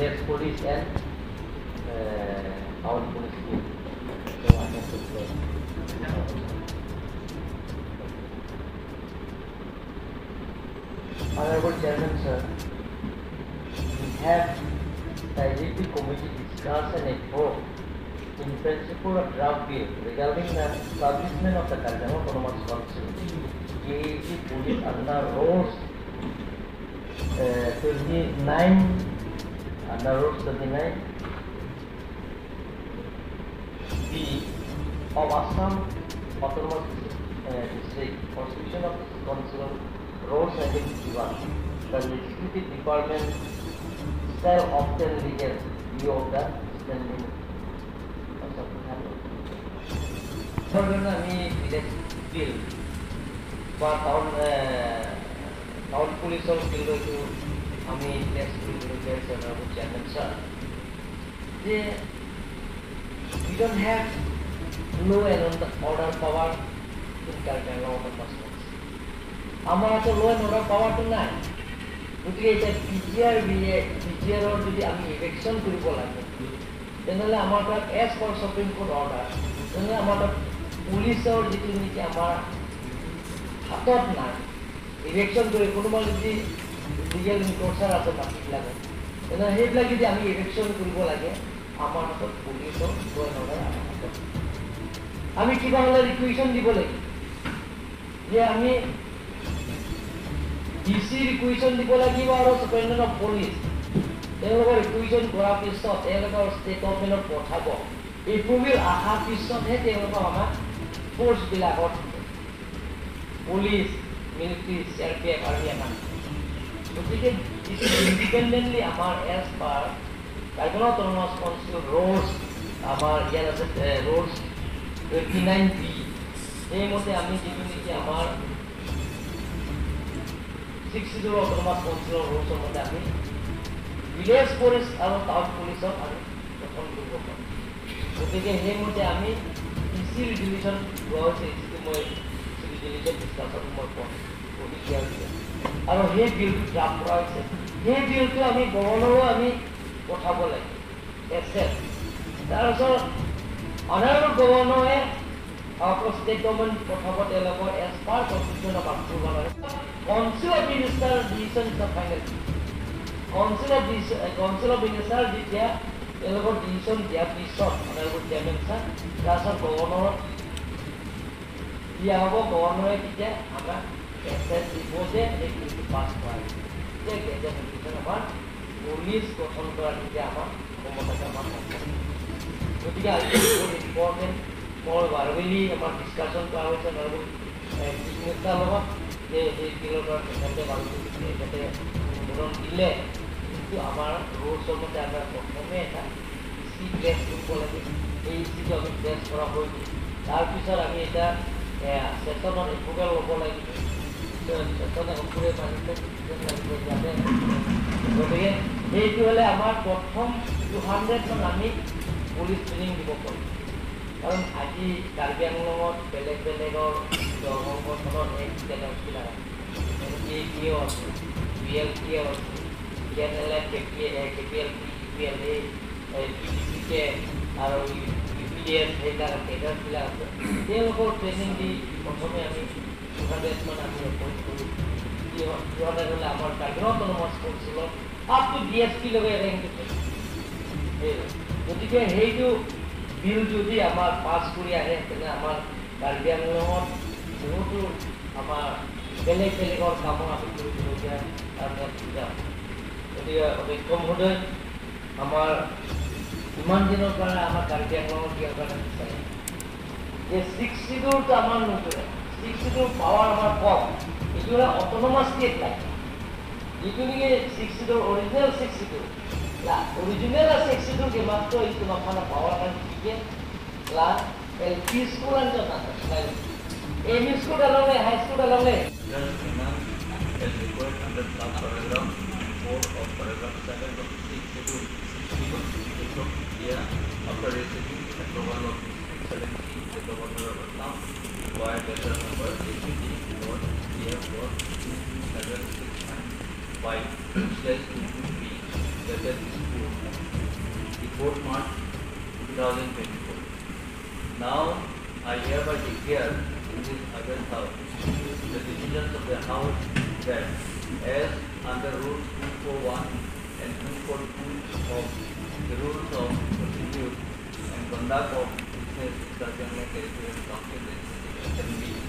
village police and town police team. So I have to play. Honorable Chairman, sir, we have the IGP committee discuss and approve in principle a draft bill regarding the establishment of the Karjang Autonomous Council, KAG police under Rules 29, under Rules 29 B of Assam Autonomous District, Constitution of Council, Rules 1951. The legislative department shall obtain legal view of the standing. আমি বিল বা town পুলিচৰ বিলটো আমি chairman sir যে we don't have law and order power in Karjang Autonomous Council. আমাৰ তো law and order powerটো নাই, গতিকে এতিয়া পিজিআৰৰ যদি আমি ইলেকশ্যন কৰিব লাগে তেনেহ'লে আমাৰ তাত as per Supreme Court order তেনেহ'লে আমাৰ তাত পুলিচৰ যিটো নেকি আমাৰ হাতত নাই ইলেকশ্যন কৰি কোনোবা যদি লিগেল ইনফৰ্চাৰ আছে বাকীবিলাকত তেনেহ'লে সেইবিলাক যদি আমি ইলেকশ্যন কৰিব লাগে আমাৰ হাতত পুলিচৰ অৰ্ডাৰ আমাৰ হাতত আমি কিবা হ'লে ৰিকুৱেশ্যন দিব লাগিব যে আমি ডিচি ৰিকুৱেশ্যন দিব লাগিব আৰু সুপাৰিনটেণ্ডেণ্ট অফ পুলিচ তেওঁলোকৰ ৰিকুৱেশ্যন কৰাৰ পিছত তেওঁলোকৰ ষ্টেট গভৰ্ণমেণ্টত পঠাব এপ্ৰুভেল অহাৰ পিছতহে তেওঁলোকক আমাক ফ'ৰ্চবিলাকত পুলিচ মিলিটাৰী CRPF আৰ্মি আমাক গতিকে ইণ্ডিপেণ্ডেণ্টলি আমাৰ as per Karjang Autonomous Council rules আমাৰ ইয়াত আছে rules 29B সেইমতে আমি যিটো নেকি আমাৰ 60 Autonomous Council rules মতে আমি ভিলেজ পুলিচ আৰু টাউন পুলিচক আমি গঠন কৰিব পাৰোঁ গতিকে সেইমতে আমি ইচি ৰিজলিউশ্যন লোৱা হৈছে যিটো মই ৰিজলিউশ্যন ডিছকাশ্যন মই পঢ়ি দিয়া হৈছে আৰু সেই বিলটো ড্ৰাফ্ট কৰা হৈছে সেই বিলটো আমি গভৰ্ণৰো আমি পঠাব লাগে এক্সেপ্ট তাৰপিছত অনাৰেবল গভৰ্ণৰে ষ্টেট গভৰ্ণমেণ্ট পঠাব তেওঁলোকৰ as per constitution of approval council of minister decision is the final council of minister যেতিয়া তেওঁলোকৰ ডিচিশ্যন দিয়াৰ পিছত অনাৰেবল চেয়াৰমেন ছাৰ তাৰপিছত গভৰ্ণৰক দিয়া হ'ব গভৰ্ণৰে তেতিয়া আমাক এক্সেপ্ট দিব যে এই বিলটো পাছ কৰা যে গেজেট এপ্লিকেশ্যন আমাৰ পুলিচ গঠন কৰা তেতিয়া আমাৰ ক্ষমতাটো আমাৰ গতিকে আজি বহুত ইম্পৰ্টেণ্ট মোৰ বাৰবেলি আমাৰ ডিছকাশ্যন কৰা হৈছে অনাৰেবল চিফ মিনিষ্টাৰৰ লগত যে সেই বিলৰ পৰা তেখেতে তেখেতে অনুমোদন দিলে কিন্তু আমাৰ ৰুলছৰ মতে আমাৰ প্ৰথমে এটা ইচি প্লেচ কৰিব লাগে সেই ইচিটো আমি প্লেচ কৰা হৈ গ'ল তাৰপিছত আমি এটা ছেশ্যনত এপ্ৰুভেল ল'ব লাগিব ছেশ্যনে এপ্ৰুভেল মানিলে লাগিব যাতে গতিকে সেইটো হ'লে আমাৰ প্ৰথম 200মান আমি পুলিচ ট্ৰেইনিং দিব পাৰিম কাৰণ আজি কাৰ্বি আংলঙত বেলেগ বেলেগৰ সংগঠনৰ বিলাক APO আছে BLPO আছে BNLF KPL PPLA PDCK আৰু UPDS সেইবিলাক কেডাৰবিলাক আছে তেওঁলোকৰ ট্ৰেইনিং দি প্ৰথমে আমি 200মান আমি এপইণ্ট কৰোঁ সিহঁতে হ'লে আমাৰ Karjang Autonomous Council up to DSP লগে ৰেংক গতিকে সেইটো বিল যদি আমাৰ পাছ কৰি আহে তেনে আমাৰ কাৰ্বি আংলঙত বহুতো আমাৰ বেলেগ বেলেগৰ কামো আমি কৰিবলগীয়া তাৰমানে সুবিধা গতিকে অধ্যক্ষ মহোদয় আমাৰ ইমান দিনৰ পৰা আমাৰ কাৰ্বি আংলঙত দিয়াৰ কাৰণে বিচাৰে যে 60টো আমাৰ নকৰে 60টোৰ পাৱাৰ আমাৰ কম এইটো হ'লে অট'নমাছ ষ্টেট লাগে যিটো নেকি 60টোৰ অৰিজিনেল 60টো original 62 के मात्र itu makna power kan sedikit lah LP school kan jangan MI school dalam le high school dalam le as required under paragraph 4 of paragraph 7 of 62 yeah after receiving the governor of 17 the governor of Assam by letter number 80 or here for 765 by /2B that is 4th March 2024. Now, I hereby declare in this August House the decisions of the House that as under Rules 241 and 242 of the Rules of Procedure and Conduct of Business International Territorial Council Assembly,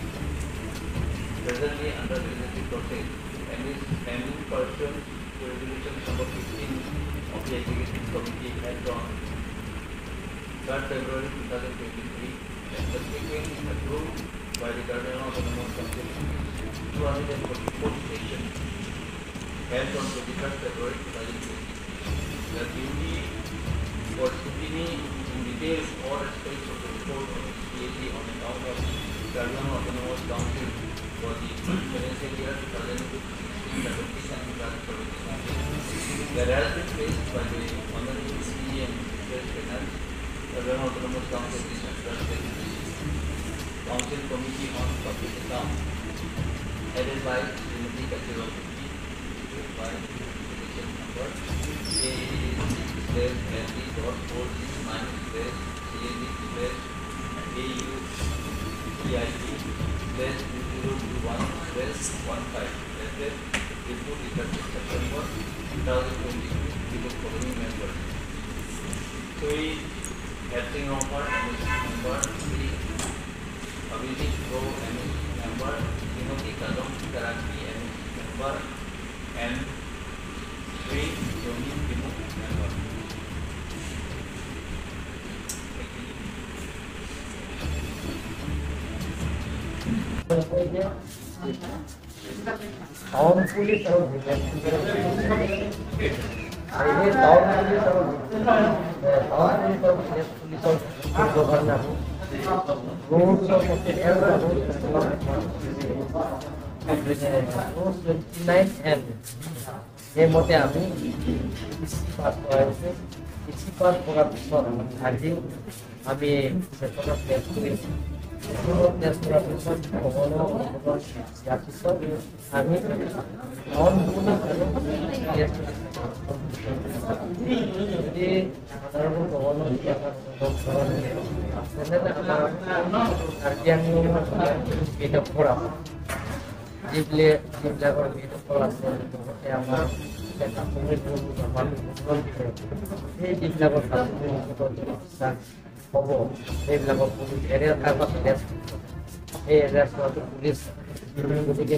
presently under legislative process and is pending pursuant to Resolution number 15 of the Executive Committee held on 3rd February 2023 and subsequently approved by the Caribbean Autonomous Council 244th session held on 23rd February 2020. The duty for scrutiny in detail all aspects of the report of the CAC on account of Caribbean Autonomous Council for the financial year 2016-17 and 2017. There has been faced by the Honorable CE and Minister Finance, Caribbean Autonomous Council is Council Committee on Public Account, headed by Srimati Kachiro Putty, by petition number AAD/40-CAD/AUCIP/2021/15. Report is 30 September 2022 with the following members. Sui Hapsing Romper, MSc member, Sri Abhijit Pro, MSc member, Timothy Kadam Karaki, MSc member, and Sri Yoni Timuk member. Town police और ini town police और governor rules of rules 29 ये मते আমি pass করাইছে pass করার পর আজি আমি সেটা টেস্ট করেছি টেস্ট করার পর কোনো আমি নন পুলিশ টেস্ট যদি সাধারণ কোনো আসলে আমার গার্ডিয়ান এটা পড়া যেগুলা করে এটা পড়া আছে আমার এই যেগুলা হব এইবিলাক পুলিশ এৰিয়া কাগজ এই এৰিয়া পুলিচ গতিকে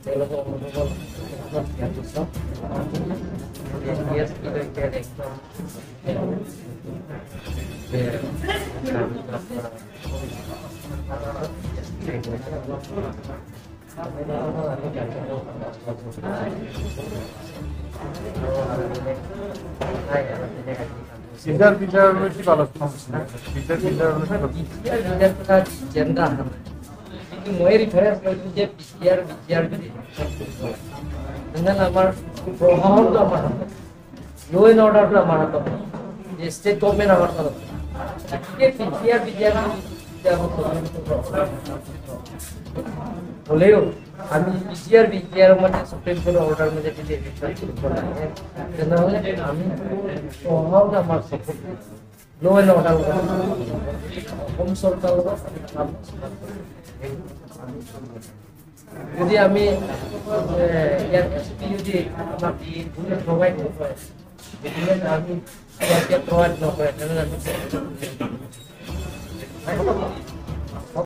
তেওঁলোকৰ অনুভৱ Bijar কি আলোচনা হচ্ছিল বিজাৰ জেন্ডা কিন্তু মই ৰিফাৰেন্স কৰিছো যে বিজাৰ যদি এনেন আমাৰ প্ৰভাৱটো আমাৰ লো এণ্ড অৰ্ডাৰটো আমাৰ হাতত যে ষ্টেট গভৰ্ণমেণ্ট আমাৰ হাতত বিজার হলেও আমি বিজিআর মানে সুপ্রিম কোর্টের অর্ডার মধ্যে যদি তাহলে আমি সহজ আমার সাপোর্ট লো এন্ড অর্ডার হোম সরকার যদি আমি যদি আমাকে প্রোভাইড করে আমি প্রোভাইড নকরে তাহলে আমি